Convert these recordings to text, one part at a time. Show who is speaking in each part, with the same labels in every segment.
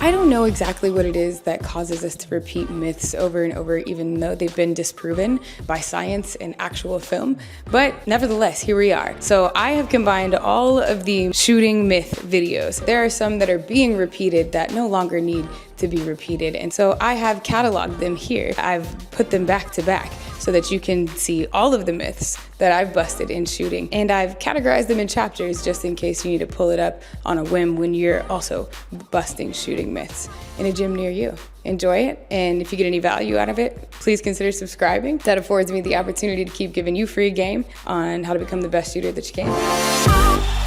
Speaker 1: I don't know exactly what it is that causes us to repeat myths over and over, even though they've been disproven by science and actual film, but nevertheless, here we are. So I have combined all of the shooting myth videos. There are some that are being repeated that no longer need to be repeated, and so I have cataloged them here. I've put them back to back so that you can see all of the myths that I've busted in shooting, and I've categorized them in chapters just in case you need to pull it up on a whim when you're also busting shooting myths in a gym near you. Enjoy it, and if you get any value out of it, please consider subscribing. That affords me the opportunity to keep giving you free game on how to become the best shooter that you can.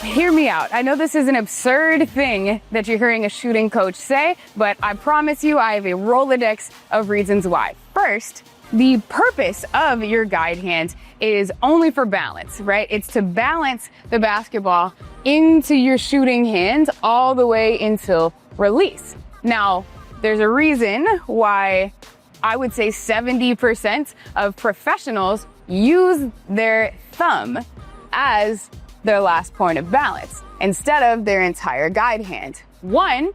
Speaker 1: Hear me out. I know this is an absurd thing that you're hearing a shooting coach say, but I promise you I have a Rolodex of reasons why. First, the purpose of your guide hand is only for balance, right? It's to balance the basketball into your shooting hand all the way until release. Now, there's a reason why I would say 70% of professionals use their thumb as their last point of balance instead of their entire guide hand. One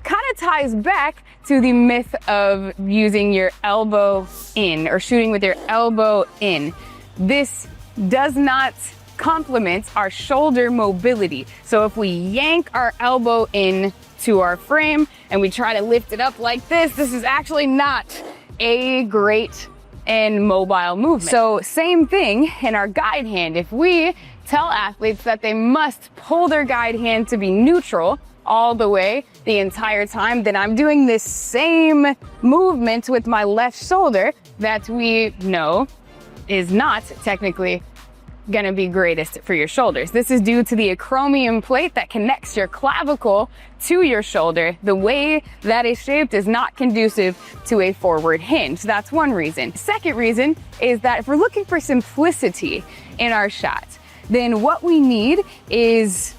Speaker 1: kind of ties back to the myth of using your elbow in or shooting with your elbow in. This does not complement our shoulder mobility. So if we yank our elbow in to our frame and we try to lift it up like this is actually not a great and mobile movement. So same thing in our guide hand. If we tell athletes that they must pull their guide hand to be neutral all the way the entire time, then I'm doing this same movement with my left shoulder that we know is not technically gonna be greatest for your shoulders. This is due to the acromion plate that connects your clavicle to your shoulder. The way that is shaped is not conducive to a forward hinge. That's one reason. Second reason is that if we're looking for simplicity in our shot, then what we need is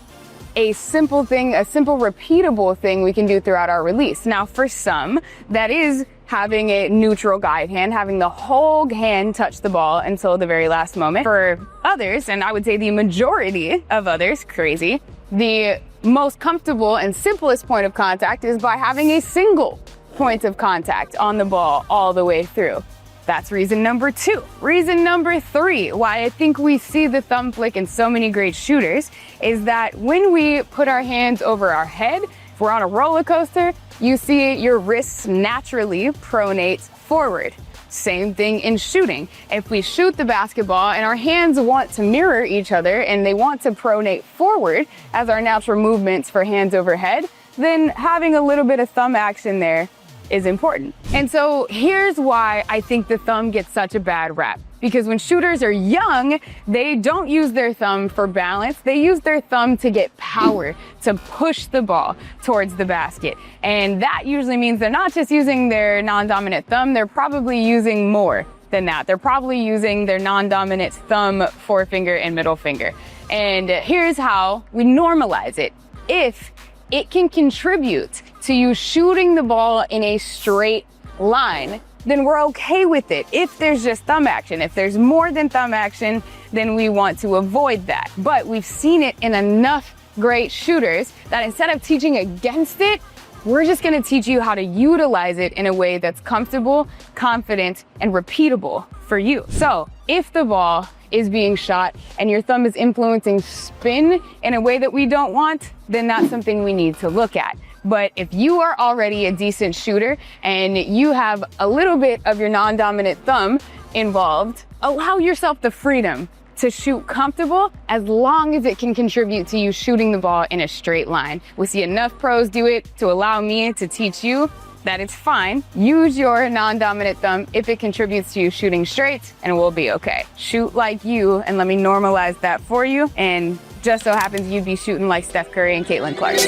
Speaker 1: a simple thing, a simple repeatable thing we can do throughout our release. Now, for some, that is having a neutral guide hand, having the whole hand touch the ball until the very last moment. For others, and I would say the majority of others, crazy, the most comfortable and simplest point of contact is by having a single point of contact on the ball all the way through. That's reason number two. Reason number three, why I think we see the thumb flick in so many great shooters, is that when we put our hands over our head, if we're on a roller coaster, you see your wrists naturally pronate forward. Same thing in shooting. If we shoot the basketball and our hands want to mirror each other and they want to pronate forward as our natural movements for hands overhead, then having a little bit of thumb action there is important. And so here's why I think the thumb gets such a bad rap. Because when shooters are young, they don't use their thumb for balance. They use their thumb to get power, to push the ball towards the basket. And that usually means they're not just using their non-dominant thumb, they're probably using more than that. They're probably using their non-dominant thumb, forefinger, and middle finger. And here's how we normalize it. If it can contribute to you shooting the ball in a straight line, then we're okay with it. If there's just thumb action, if there's more than thumb action, then we want to avoid that. But we've seen it in enough great shooters that instead of teaching against it, we're just gonna teach you how to utilize it in a way that's comfortable, confident, and repeatable for you. So if the ball is being shot and your thumb is influencing spin in a way that we don't want, then that's something we need to look at. But if you are already a decent shooter and you have a little bit of your non-dominant thumb involved, allow yourself the freedom to shoot comfortable as long as it can contribute to you shooting the ball in a straight line. We see enough pros do it to allow me to teach you that it's fine. Use your non-dominant thumb if it contributes to you shooting straight, and we'll be okay. Shoot like you, and let me normalize that for you. And just so happens you'd be shooting like Steph Curry and Caitlin Clark.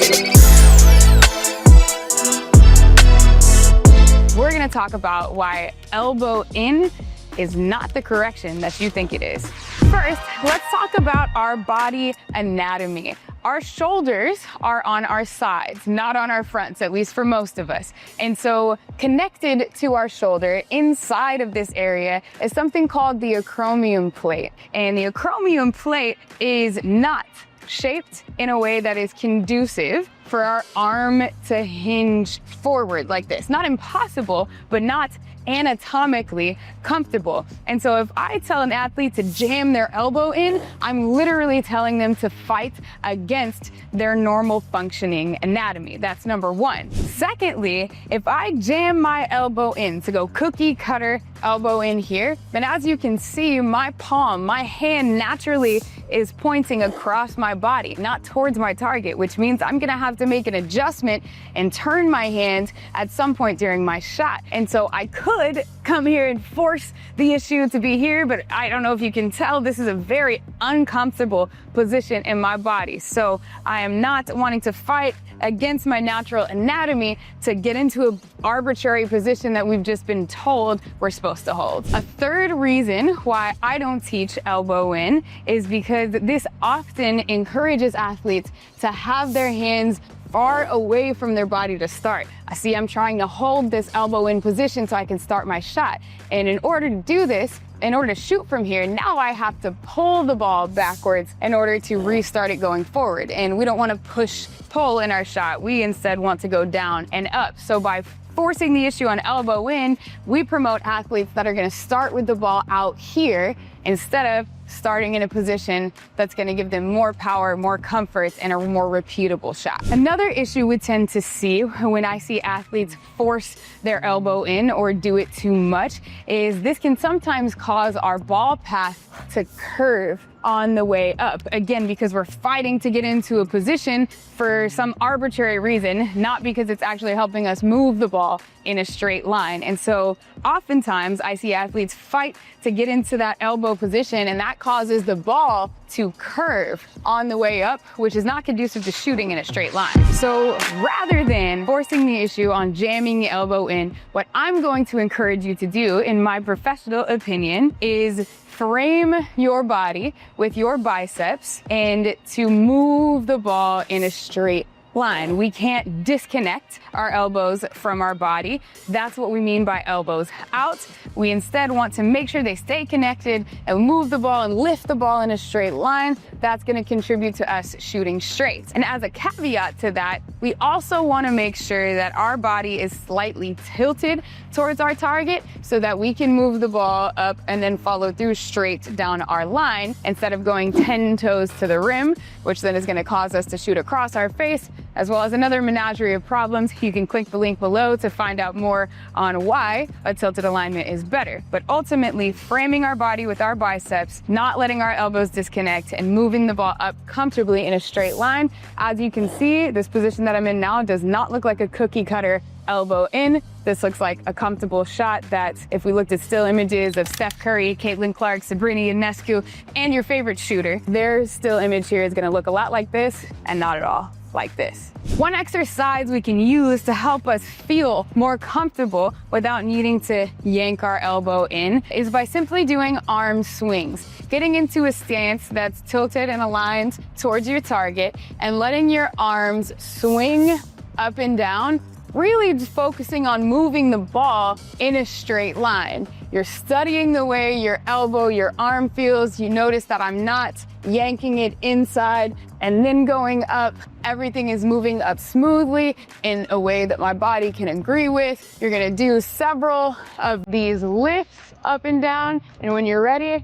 Speaker 1: We're gonna talk about why elbow in is not the correction that you think it is. First, let's talk about our body anatomy. Our shoulders are on our sides, not on our fronts, at least for most of us. And so connected to our shoulder, inside of this area, is something called the acromion plate. And the acromion plate is not shaped in a way that is conducive for our arm to hinge forward like this. Not impossible, but not anatomically comfortable. And so if I tell an athlete to jam their elbow in, I'm literally telling them to fight against their normal functioning anatomy. That's number one. Secondly, if I jam my elbow in, to go cookie cutter elbow in here, then as you can see, my palm, my hand naturally is pointing across my body, not towards my target, which means I'm gonna have to make an adjustment and turn my hand at some point during my shot. And so I could come here and force the issue to be here, but I don't know if you can tell, this is a very uncomfortable position in my body. So I am not wanting to fight against my natural anatomy to get into an arbitrary position that we've just been told we're supposed to hold. A third reason why I don't teach elbow in is because this often encourages athletes to have their hands far away from their body to start. I see I'm trying to hold this elbow in position so I can start my shot. And in order to do this, in order to shoot from here, now I have to pull the ball backwards in order to restart it going forward. And we don't want to pull in our shot. We instead want to go down and up. So by forcing the issue on elbow in, we promote athletes that are going to start with the ball out here instead of starting in a position that's going to give them more power, more comfort, and a more repeatable shot. Another issue we tend to see when I see athletes force their elbow in or do it too much is this can sometimes cause our ball path to curve on the way up. Again, because we're fighting to get into a position for some arbitrary reason, not because it's actually helping us move the ball in a straight line. And so oftentimes I see athletes fight to get into that elbow position, and that causes the ball to curve on the way up, which is not conducive to shooting in a straight line. So rather than forcing the issue on jamming the elbow in, what I'm going to encourage you to do, in my professional opinion, is frame your body with your biceps and to move the ball in a straight line. We can't disconnect our elbows from our body. That's what we mean by elbows out. We instead want to make sure they stay connected and move the ball and lift the ball in a straight line. That's going to contribute to us shooting straight. And as a caveat to that, we also want to make sure that our body is slightly tilted towards our target so that we can move the ball up and then follow through straight down our line instead of going 10 toes to the rim, which then is going to cause us to shoot across our face, as well as another menagerie of problems. You can click the link below to find out more on why a tilted alignment is better. But ultimately, framing our body with our biceps, not letting our elbows disconnect, and moving the ball up comfortably in a straight line. As you can see, this position that I'm in now does not look like a cookie cutter elbow in. This looks like a comfortable shot that if we looked at still images of Steph Curry, Caitlin Clark, Sabrina Ionescu, and your favorite shooter, their still image here is gonna look a lot like this and not at all like this. One exercise we can use to help us feel more comfortable without needing to yank our elbow in is by simply doing arm swings. Getting into a stance that's tilted and aligned towards your target and letting your arms swing up and down, really just focusing on moving the ball in a straight line. You're studying the way your elbow, your arm feels. You notice that I'm not yanking it inside and then going up. Everything is moving up smoothly in a way that my body can agree with. You're gonna do several of these lifts up and down, and when you're ready,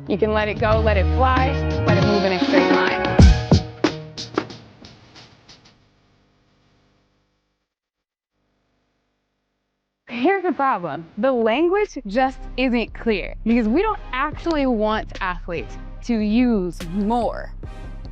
Speaker 1: you can let it go, let it fly, let it move in a straight line. Here's the problem. The language just isn't clear because we don't actually want athletes to use more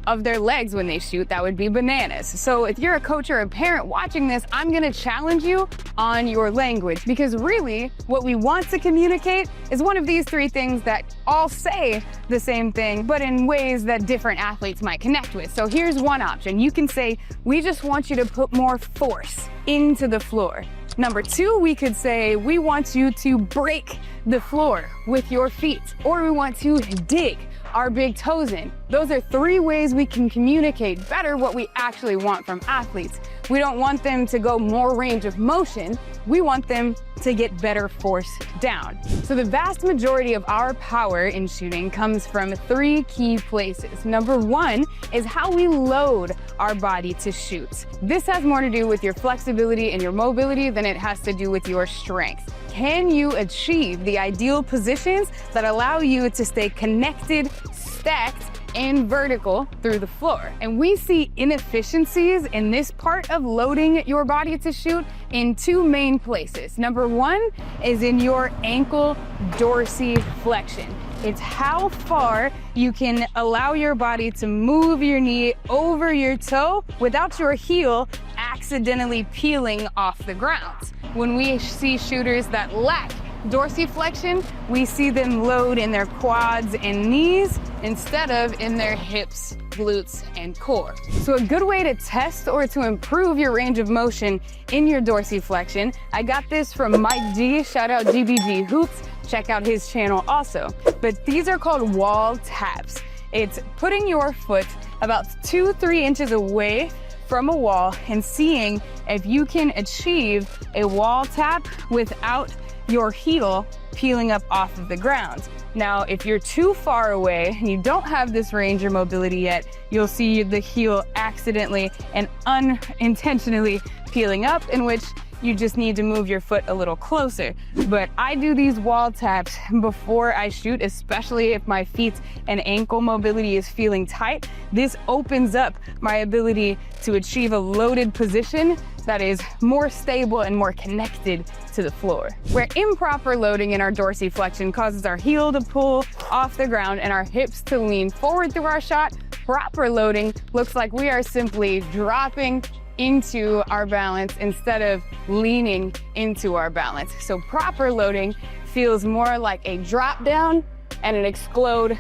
Speaker 1: of their legs when they shoot. That would be bananas. So if you're a coach or a parent watching this, I'm gonna challenge you on your language, because really what we want to communicate is one of these three things that all say the same thing, but in ways that different athletes might connect with. So here's one option. You can say, we just want you to put more force into the floor. Number two, we could say, we want you to break the floor with your feet, or we want to dig our big toes in. Those are 3 ways we can communicate better what we actually want from athletes. We don't want them to go more range of motion. We want them to get better force down. So the vast majority of our power in shooting comes from 3 key places. Number 1 is how we load our body to shoot. This has more to do with your flexibility and your mobility than it has to do with your strength. Can you achieve the ideal positions that allow you to stay connected, stacked, and vertical through the floor? And we see inefficiencies in this part of loading your body to shoot in 2 main places. Number 1 is in your ankle dorsiflexion. It's how far you can allow your body to move your knee over your toe without your heel accidentally peeling off the ground. When we see shooters that lack dorsiflexion, we see them load in their quads and knees instead of in their hips, glutes, and core. So a good way to test or to improve your range of motion in your dorsiflexion, I got this from Mike G, shout out GBG Hoops, check out his channel also. But these are called wall taps. It's putting your foot about 2-3 inches away from a wall and seeing if you can achieve a wall tap without your heel peeling up off of the ground. Now, if you're too far away and you don't have this range or mobility yet, you'll see the heel accidentally and unintentionally peeling up, in which you just need to move your foot a little closer. But I do these wall taps before I shoot, especially if my feet and ankle mobility is feeling tight. This opens up my ability to achieve a loaded position that is more stable and more connected to the floor. Where improper loading in our dorsiflexion causes our heel to pull off the ground and our hips to lean forward through our shot, proper loading looks like we are simply dropping into our balance instead of leaning into our balance. So proper loading feels more like a drop down and an explode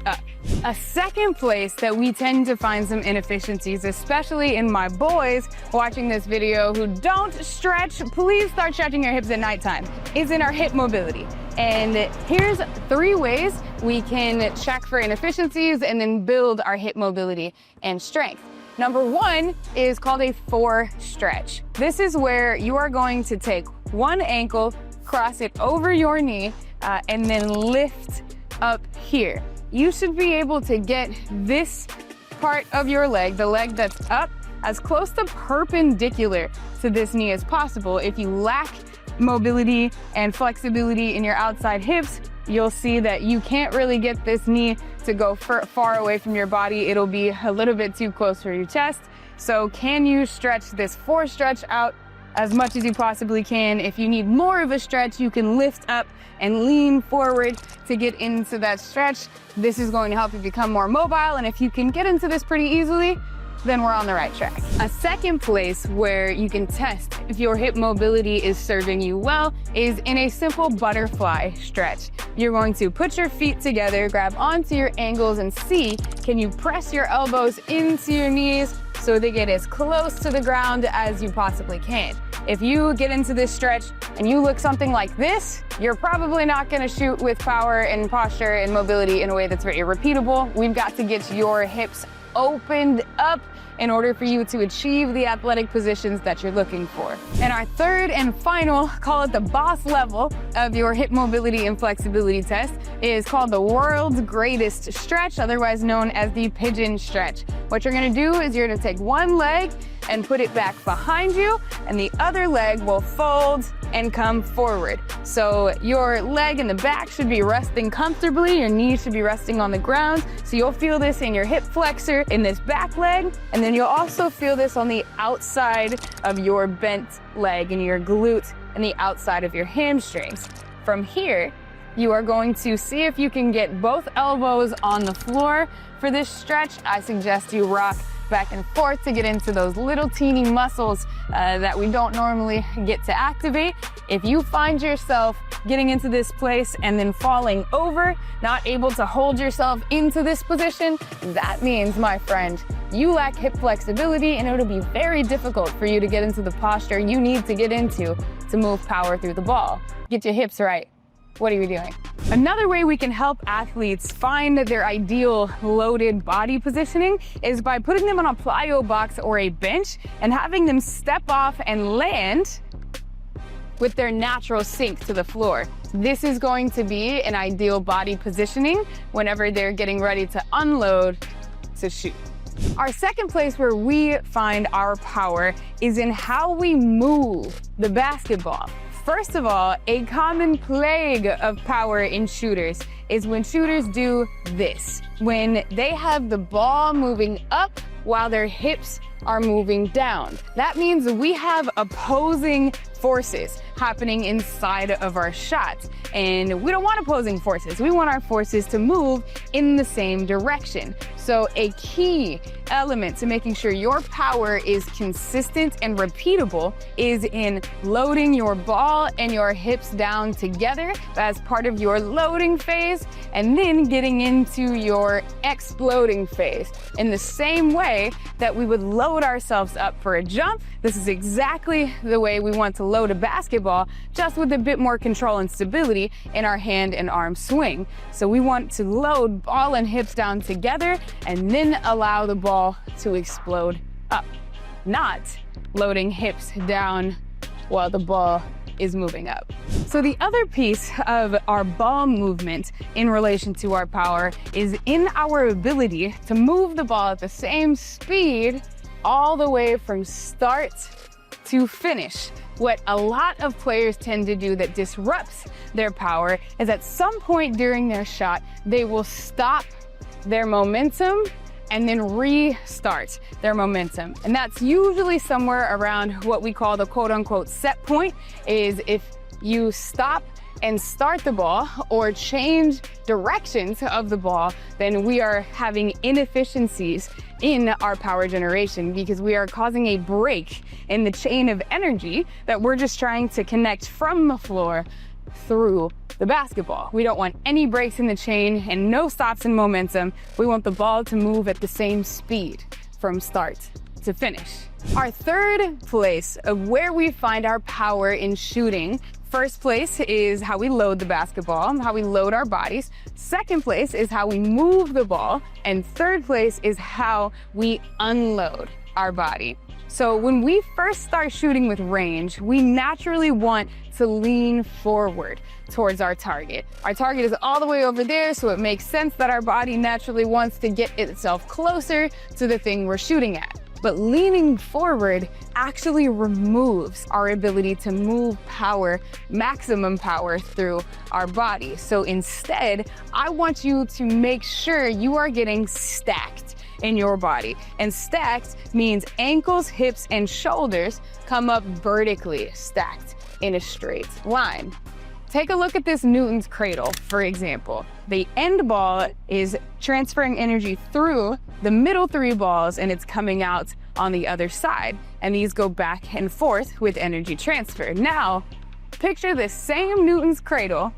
Speaker 1: up. A second place that we tend to find some inefficiencies, especially in my boys watching this video who don't stretch, please start stretching your hips at nighttime, is in our hip mobility. And here's 3 ways we can check for inefficiencies and then build our hip mobility and strength. Number 1 is called a 4 stretch. This is where you are going to take one ankle, cross it over your knee, and then lift up here. You should be able to get this part of your leg, the leg that's up, as close to perpendicular to this knee as possible. If you lack mobility and flexibility in your outside hips, you'll see that you can't really get this knee to go far away from your body. It'll be a little bit too close for your chest. So can you stretch this 4 stretch out as much as you possibly can? If you need more of a stretch, you can lift up and lean forward to get into that stretch. This is going to help you become more mobile. And if you can get into this pretty easily, then we're on the right track. A second place where you can test if your hip mobility is serving you well is in a simple butterfly stretch. You're going to put your feet together, grab onto your ankles, and see, can you press your elbows into your knees so they get as close to the ground as you possibly can. If you get into this stretch and you look something like this, you're probably not gonna shoot with power and posture and mobility in a way that's very repeatable. We've got to get your hips opened up in order for you to achieve the athletic positions that you're looking for. And our third and final, call it the boss level of your hip mobility and flexibility test, is called the world's greatest stretch, otherwise known as the pigeon stretch. What you're gonna do is you're gonna take one leg and put it back behind you, and the other leg will fold and come forward. So your leg in the back should be resting comfortably, your knees should be resting on the ground. So you'll feel this in your hip flexor in this back leg, and then you'll also feel this on the outside of your bent leg and your glute and the outside of your hamstrings. From here, you are going to see if you can get both elbows on the floor. For this stretch, I suggest you rock back and forth to get into those little teeny muscles that we don't normally get to activate. If you find yourself getting into this place and then falling over, not able to hold yourself into this position, that means, my friend, you lack hip flexibility, and it'll be very difficult for you to get into the posture you need to get into to move power through the ball. Get your hips right. what are you doing? Another way we can help athletes find their ideal loaded body positioning is by putting them on a plyo box or a bench and having them step off and land with their natural sink to the floor. This is going to be an ideal body positioning whenever they're getting ready to unload to shoot. Our second place where we find our power is in how we move the basketball. First of all, a common plague of power in shooters is when shooters do this. When they have the ball moving up while their hips are moving down. That means we have opposing forces happening inside of our shots. And we don't want opposing forces. We want our forces to move in the same direction. So a key element to making sure your power is consistent and repeatable is in loading your ball and your hips down together as part of your loading phase, and then getting into your exploding phase. In the same way that we would load ourselves up for a jump, this is exactly the way we want to load a basketball, just with a bit more control and stability in our hand and arm swing. So we want to load ball and hips down together and then allow the ball to explode up, not loading hips down while the ball is moving up. So the other piece of our ball movement in relation to our power is in our ability to move the ball at the same speed all the way from start to finish. What a lot of players tend to do that disrupts their power is at some point during their shot, they will stop their momentum and then restart their momentum. And that's usually somewhere around what we call the quote unquote set point, is if you stop and start the ball or change directions of the ball, then we are having inefficiencies in our power generation because we are causing a break in the chain of energy that we're just trying to connect from the floor through the basketball. We don't want any breaks in the chain and no stops in momentum. We want the ball to move at the same speed from start to finish. Our third place of where we find our power in shooting, first place is how we load the basketball, how we load our bodies. Second place is how we move the ball. And third place is how we unload our body. So when we first start shooting with range, we naturally want to lean forward towards our target. Our target is all the way over there, so it makes sense that our body naturally wants to get itself closer to the thing we're shooting at. But leaning forward actually removes our ability to move power, maximum power through our body. So instead, I want you to make sure you are getting stacked in your body. And stacked means ankles, hips, and shoulders come up vertically stacked in a straight line. Take a look at this Newton's cradle, for example. The end ball is transferring energy through the middle three balls and it's coming out on the other side. And these go back and forth with energy transfer. Now, picture this same Newton's cradle,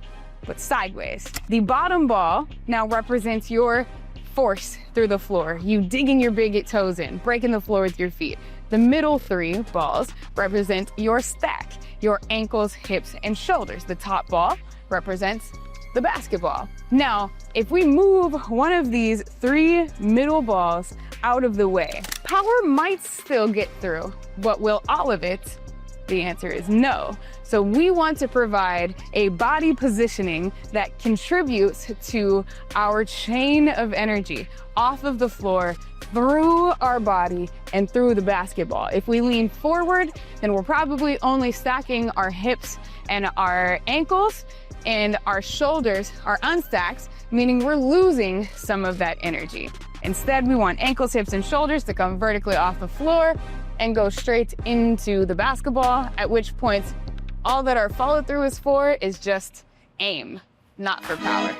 Speaker 1: but sideways. The bottom ball now represents your force through the floor, you digging your big toes in, breaking the floor with your feet. The middle three balls represent your stack, your ankles, hips, and shoulders. The top ball represents the basketball. Now, if we move one of these three middle balls out of the way, power might still get through, but will all of it? The answer is no. So we want to provide a body positioning that contributes to our chain of energy off of the floor, through our body, and through the basketball. If we lean forward, then we're probably only stacking our hips and our ankles, and our shoulders are unstacked, meaning we're losing some of that energy. Instead, we want ankles, hips, and shoulders to come vertically off the floor and go straight into the basketball, at which point all that our follow through is for is just aim, not for power.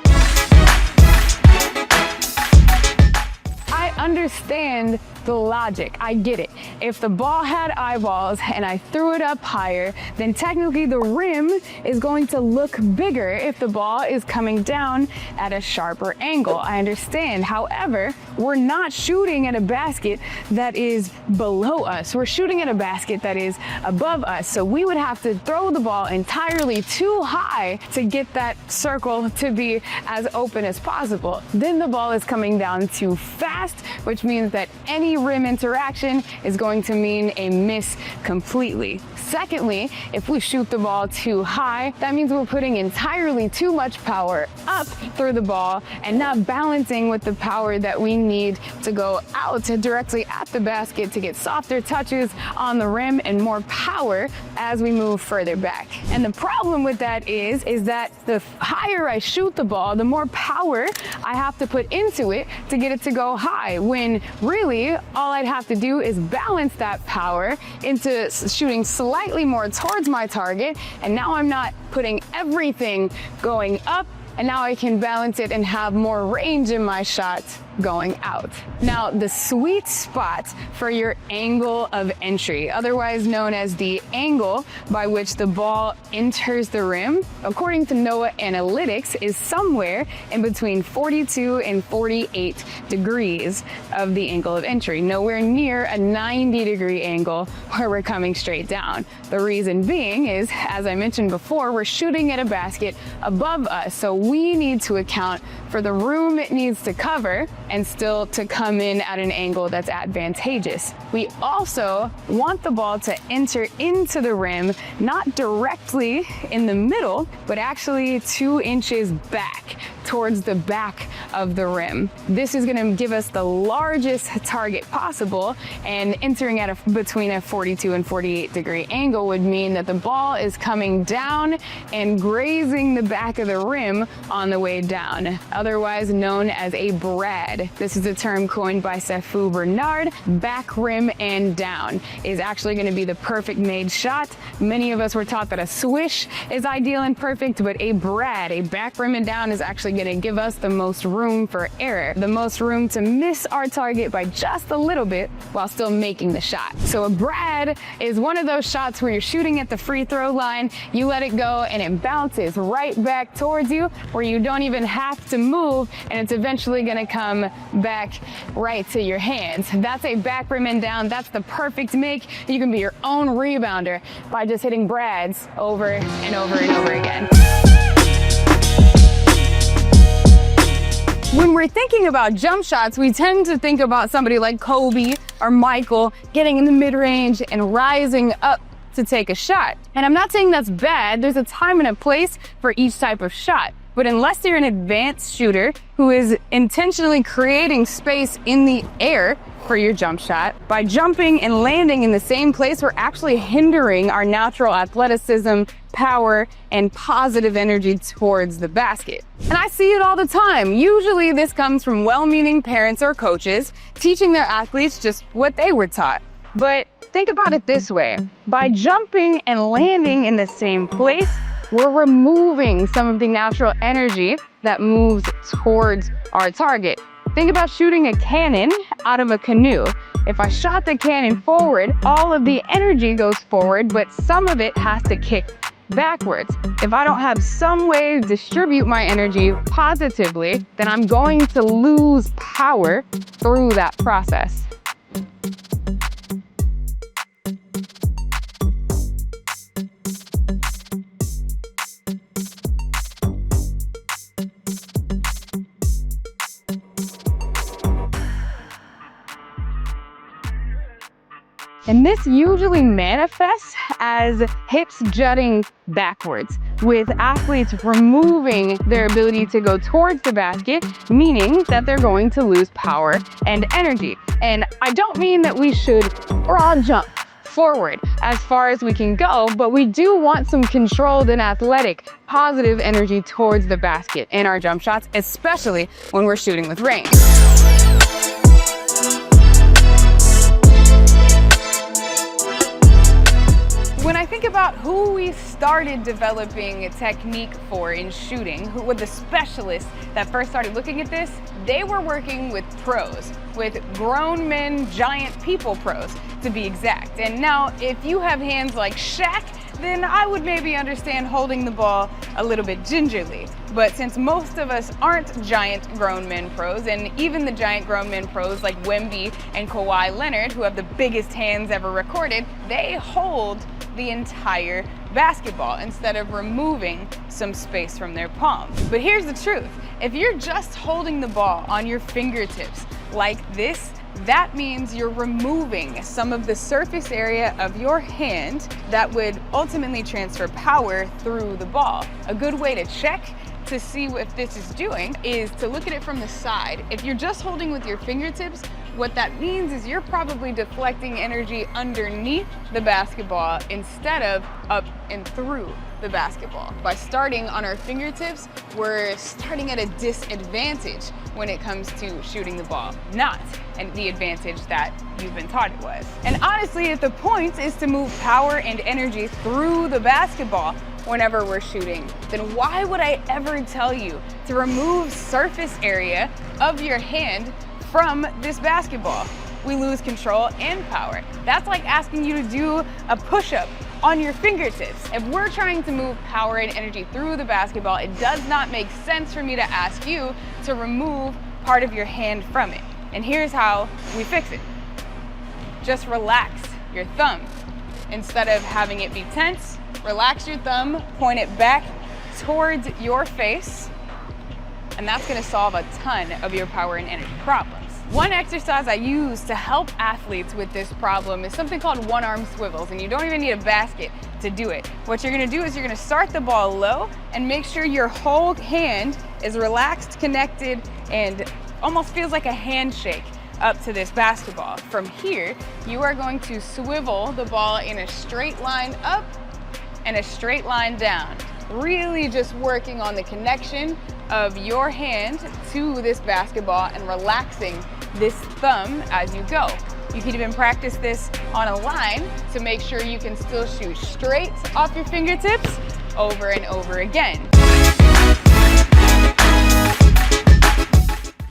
Speaker 1: I understand the logic. I get it. If the ball had eyeballs and I threw it up higher, then technically the rim is going to look bigger if the ball is coming down at a sharper angle. I understand. However, we're not shooting at a basket that is below us. We're shooting at a basket that is above us. So we would have to throw the ball entirely too high to get that circle to be as open as possible. Then the ball is coming down too fast, which means that any rim interaction is going to mean a miss completely. Secondly, if we shoot the ball too high, that means we're putting entirely too much power up through the ball and not balancing with the power that we need to go out directly at the basket to get softer touches on the rim and more power as we move further back. And the problem with that is that the higher I shoot the ball, the more power I have to put into it to get it to go high, when really all I'd have to do is balance that power into shooting slightly more towards my target, and now I'm not putting everything going up, and now I can balance it and have more range in my shot going out. Now, the sweet spot for your angle of entry, otherwise known as the angle by which the ball enters the rim, according to NOAA Analytics, is somewhere in between 42 and 48 degrees of the angle of entry, nowhere near a 90-degree angle where we're coming straight down. The reason being is, as I mentioned before, we're shooting at a basket above us, so we need to account for the room it needs to cover and still to come in at an angle that's advantageous. We also want the ball to enter into the rim, not directly in the middle, but actually 2 inches back towards the back of the rim. This is gonna give us the largest target possible, and entering at between a 42 and 48 degree angle would mean that the ball is coming down and grazing the back of the rim on the way down, otherwise known as a brad. This is a term coined by Sefu Bernard. Back rim and down is actually gonna be the perfect made shot. Many of us were taught that a swish is ideal and perfect, but a brad, a back rim and down, is actually gonna give us the most room for error, the most room to miss our target by just a little bit while still making the shot. So a brad is one of those shots where you're shooting at the free throw line, you let it go and it bounces right back towards you, where you don't even have to move, and it's eventually gonna come back right to your hands. That's a back rim and down. That's the perfect make. You can be your own rebounder by just hitting brads over and over and over again. When we're thinking about jump shots, we tend to think about somebody like Kobe or Michael getting in the mid-range and rising up to take a shot. And I'm not saying that's bad. There's a time and a place for each type of shot. But unless you're an advanced shooter who is intentionally creating space in the air for your jump shot, by jumping and landing in the same place, we're actually hindering our natural athleticism, power, and positive energy towards the basket. And I see it all the time. Usually this comes from well-meaning parents or coaches teaching their athletes just what they were taught. But think about it this way. By jumping and landing in the same place, we're removing some of the natural energy that moves towards our target. Think about shooting a cannon out of a canoe. If I shot the cannon forward, all of the energy goes forward, but some of it has to kick backwards. If I don't have some way to distribute my energy positively, then I'm going to lose power through that process. And this usually manifests as hips jutting backwards, with athletes removing their ability to go towards the basket, meaning that they're going to lose power and energy. And I don't mean that we should broad jump forward as far as we can go, but we do want some controlled and athletic, positive energy towards the basket in our jump shots, especially when we're shooting with range. When I think think about who we started developing a technique for in shooting, who were the specialists that first started looking at this. They were working with pros, with grown men, giant people pros, to be exact. And now, if you have hands like Shaq, then I would maybe understand holding the ball a little bit gingerly. But since most of us aren't giant grown men pros, and even the giant grown men pros like Wemby and Kawhi Leonard, who have the biggest hands ever recorded, they hold the entire basketball instead of removing some space from their palms. But here's the truth. If you're just holding the ball on your fingertips like this, that means you're removing some of the surface area of your hand that would ultimately transfer power through the ball. A good way to check to see what this is doing is to look at it from the side. If you're just holding with your fingertips, what that means is you're probably deflecting energy underneath the basketball instead of up and through the basketball. By starting on our fingertips, we're starting at a disadvantage when it comes to shooting the ball, not the advantage that you've been taught it was. And honestly, if the point is to move power and energy through the basketball whenever we're shooting, then why would I ever tell you to remove surface area of your hand from this basketball? We lose control and power. That's like asking you to do a push-up on your fingertips. If we're trying to move power and energy through the basketball, it does not make sense for me to ask you to remove part of your hand from it. And here's how we fix it. Just relax your thumb. Instead of having it be tense, relax your thumb, point it back towards your face, and that's gonna solve a ton of your power and energy problems. One exercise I use to help athletes with this problem is something called one-arm swivels, and you don't even need a basket to do it. What you're gonna do is you're gonna start the ball low and make sure your whole hand is relaxed, connected, and almost feels like a handshake up to this basketball. From here, you are going to swivel the ball in a straight line up and a straight line down. Really just working on the connection of your hand to this basketball and relaxing this thumb as you go. You can even practice this on a line to make sure you can still shoot straight off your fingertips over and over again.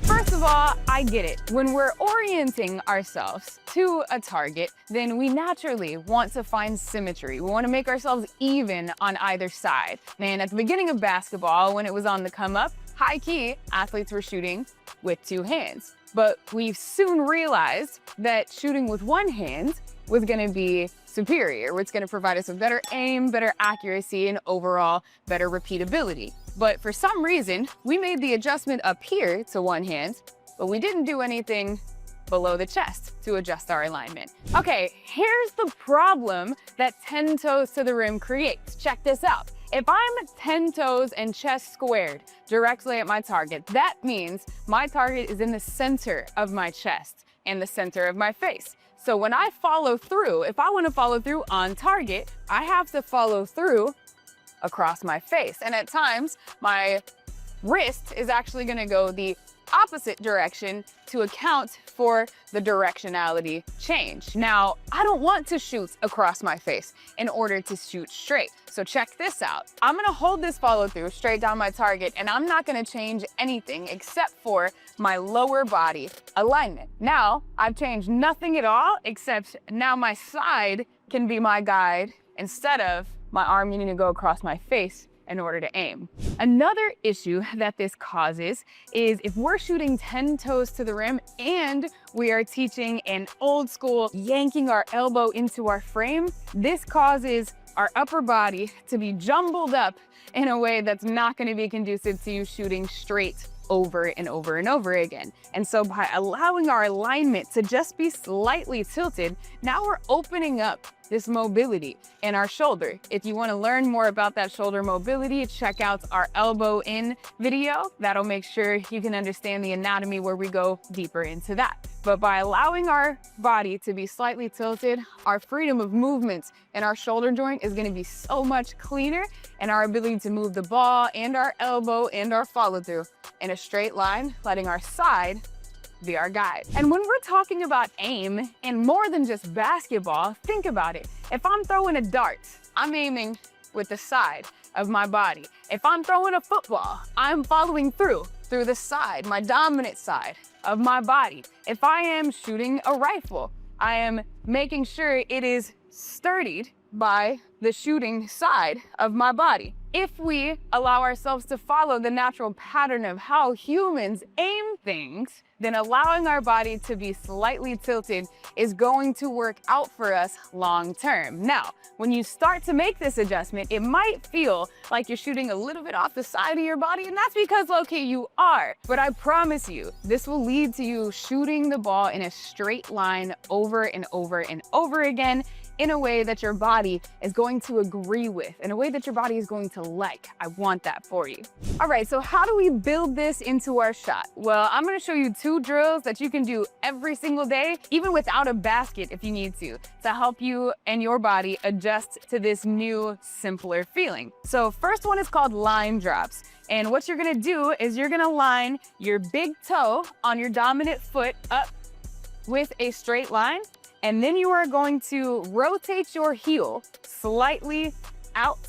Speaker 1: First of all, I get it. When we're orienting ourselves to a target, then we naturally want to find symmetry. We want to make ourselves even on either side. And at the beginning of basketball, when it was on the come up, high key, athletes were shooting with two hands. But we soon realized that shooting with one hand was going to be superior. It's going to provide us with better aim, better accuracy, and overall better repeatability. But for some reason, we made the adjustment up here to one hand, but we didn't do anything below the chest to adjust our alignment. Okay, here's the problem that 10 toes to the rim creates. Check this out. If I'm 10 toes and chest squared directly at my target, that means my target is in the center of my chest and the center of my face. So when I follow through, if I want to follow through on target, I have to follow through across my face. And at times, my wrist is actually going to go the opposite direction to account for the directionality change. Now, I don't want to shoot across my face in order to shoot straight. So check this out. I'm gonna hold this follow through straight down my target, and I'm not gonna change anything except for my lower body alignment. Now, I've changed nothing at all, except now my side can be my guide instead of my arm needing to go across my face in order to aim. Another issue that this causes is if we're shooting 10 toes to the rim and we are teaching an old school yanking our elbow into our frame, this causes our upper body to be jumbled up in a way that's not going to be conducive to you shooting straight over and over and over again. And so by allowing our alignment to just be slightly tilted, now we're opening up this mobility in our shoulder. If you want to learn more about that shoulder mobility, check out our elbow in video. That'll make sure you can understand the anatomy where we go deeper into that. But by allowing our body to be slightly tilted, our freedom of movement in our shoulder joint is going to be so much cleaner, and our ability to move the ball and our elbow and our follow through in a straight line, letting our side be our guide. And when we're talking about aim, and more than just basketball, think about it. If I'm throwing a dart, I'm aiming with the side of my body. If I'm throwing a football, I'm following through the side, my dominant side of my body. If I am shooting a rifle, I am making sure it is sturdied by the shooting side of my body. If we allow ourselves to follow the natural pattern of how humans aim things, then allowing our body to be slightly tilted is going to work out for us long term. Now, when you start to make this adjustment, it might feel like you're shooting a little bit off the side of your body, and that's because, low-key, you are. But I promise you, this will lead to you shooting the ball in a straight line over and over and over again, in a way that your body is going to agree with, in a way that your body is going to like. I want that for you. All right, so how do we build this into our shot? Well, I'm gonna show you 2 drills that you can do every single day, even without a basket if you need to help you and your body adjust to this new, simpler feeling. So first one is called line drops. And what you're gonna do is you're gonna line your big toe on your dominant foot up with a straight line. And then you are going to rotate your heel slightly out,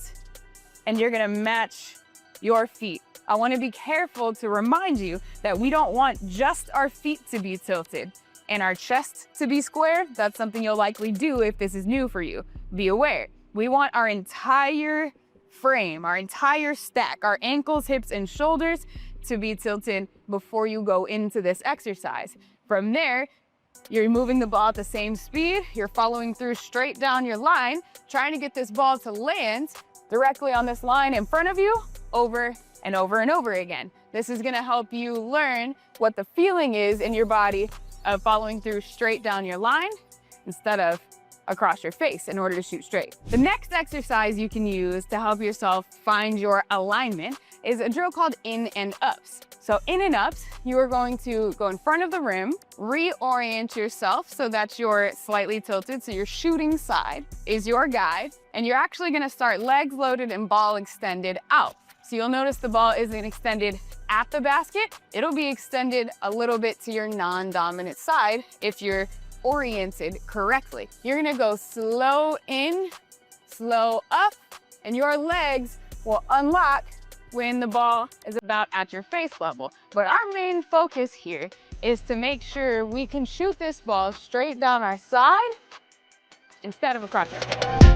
Speaker 1: and you're gonna match your feet. I wanna be careful to remind you that we don't want just our feet to be tilted and our chest to be square. That's something you'll likely do if this is new for you. Be aware. We want our entire frame, our entire stack, our ankles, hips, and shoulders to be tilted before you go into this exercise. From there, you're moving the ball at the same speed. You're following through straight down your line, trying to get this ball to land directly on this line in front of you over and over and over again. This is gonna help you learn what the feeling is in your body of following through straight down your line instead of across your face in order to shoot straight. The next exercise you can use to help yourself find your alignment is a drill called in and ups. So in and ups, you are going to go in front of the rim, reorient yourself so that you're slightly tilted, so your shooting side is your guide, and you're actually gonna start legs loaded and ball extended out. So you'll notice the ball isn't extended at the basket, it'll be extended a little bit to your non-dominant side if you're oriented correctly. You're gonna go slow in, slow up, and your legs will unlock when the ball is about at your face level. But our main focus here is to make sure we can shoot this ball straight down our side instead of across our face.